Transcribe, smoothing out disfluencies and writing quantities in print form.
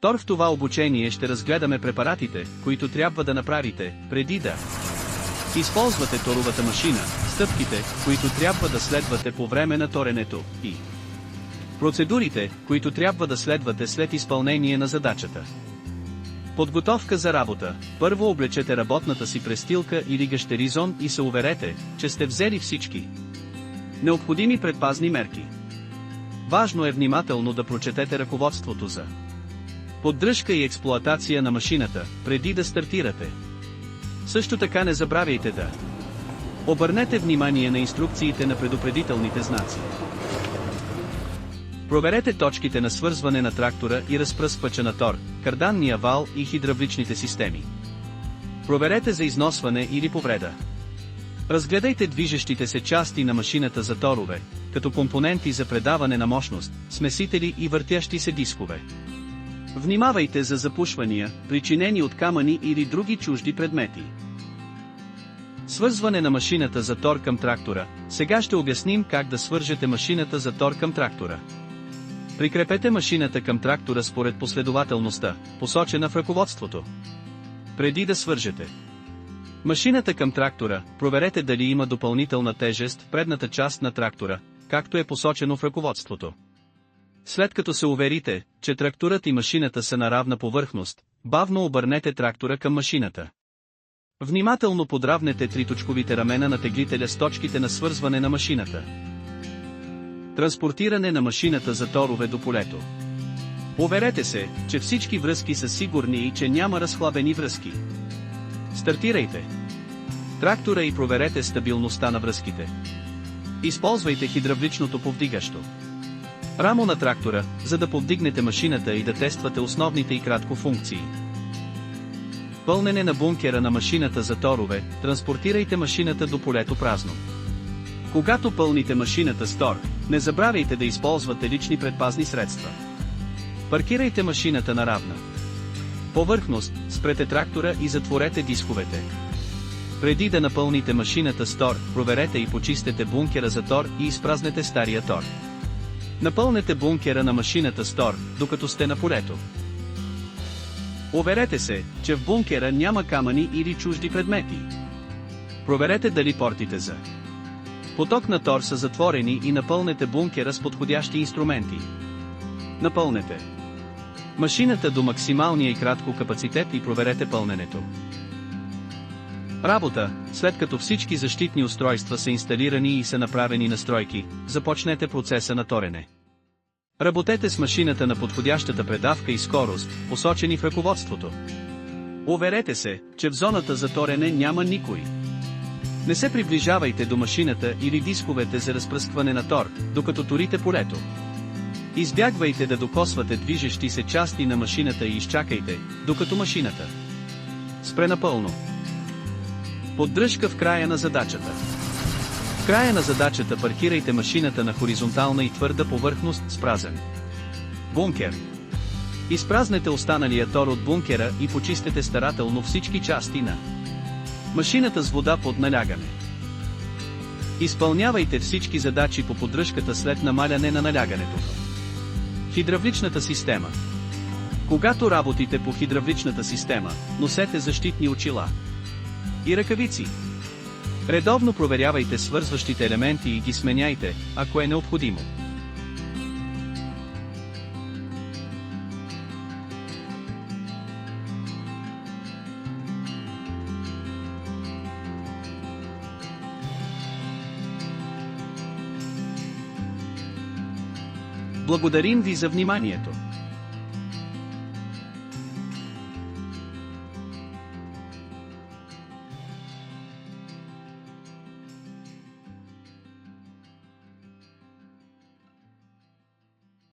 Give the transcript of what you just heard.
В това обучение ще разгледаме препаратите, които трябва да направите, преди да използвате торовата машина, стъпките, които трябва да следвате по време на торенето, и процедурите, които трябва да следвате след изпълнение на задачата. Подготовка за работа. Първо облечете работната си престилка или гащеризон и се уверете, че сте взели всички необходими предпазни мерки. Важно е внимателно да прочетете ръководството за поддръжка и експлоатация на машината, преди да стартирате. Също така не забравяйте да обърнете внимание на инструкциите на предупредителните знаци. Проверете точките на свързване на трактора и разпръсквача на тор, карданния вал и хидравличните системи. Проверете за износване или повреда. Разгледайте движещите се части на машината за торове, като компоненти за предаване на мощност, смесители и въртящи се дискове. Внимавайте за запушвания, причинени от камъни или други чужди предмети. Свързване на машината за тор към трактора. Сега ще обясним как да свържете машината за тор към трактора. Прикрепете машината към трактора според последователността, посочена в ръководството. Преди да свържете машината към трактора, проверете дали има допълнителна тежест в предната част на трактора, както е посочено в ръководството. След като се уверите, че тракторът и машината са на равна повърхност, бавно обърнете трактора към машината. Внимателно подравнете триточковите рамена на теглителя с точките на свързване на машината. Транспортиране на машината за торове до полето. Уверете се, че всички връзки са сигурни и че няма разхлабени връзки. Стартирайте трактора и проверете стабилността на връзките. Използвайте хидравличното повдигащо рамо на трактора, за да повдигнете машината и да тествате основните и кратко функции. Пълнене на бункера на машината за торове. Транспортирайте машината до полето празно. Когато пълните машината с тор, не забравяйте да използвате лични предпазни средства. Паркирайте машината на равна повърхност, спрете трактора и затворете дисковете. Преди да напълните машината с тор, проверете и почистете бункера за тор и изпразнете стария тор. Напълнете бункера на машината с тор, докато сте на полето. Уверете се, че в бункера няма камъни или чужди предмети. Проверете дали портите за поток на тор са затворени и напълнете бункера с подходящи инструменти. Напълнете машината до максималния и кратко капацитет и проверете пълненето. Работа. След като всички защитни устройства са инсталирани и са направени настройки, започнете процеса на торене. Работете с машината на подходящата предавка и скорост, посочени в ръководството. Уверете се, че в зоната за торене няма никой. Не се приближавайте до машината или дисковете за разпръскване на тор, докато торите полето. Избягвайте да докосвате движещи се части на машината и изчакайте, докато машината спре напълно. Поддръжка в края на задачата. В края на задачата паркирайте машината на хоризонтална и твърда повърхност с празен бункер. Изпразнете останалия тор от бункера и почистете старателно всички части на машината с вода под налягане. Изпълнявайте всички задачи по поддръжката след намаляне на налягането. Хидравличната система. Когато работите по хидравличната система, носете защитни очила и ръкавици. Редовно проверявайте свързващите елементи и ги сменяйте, ако е необходимо. Благодарим ви за вниманието.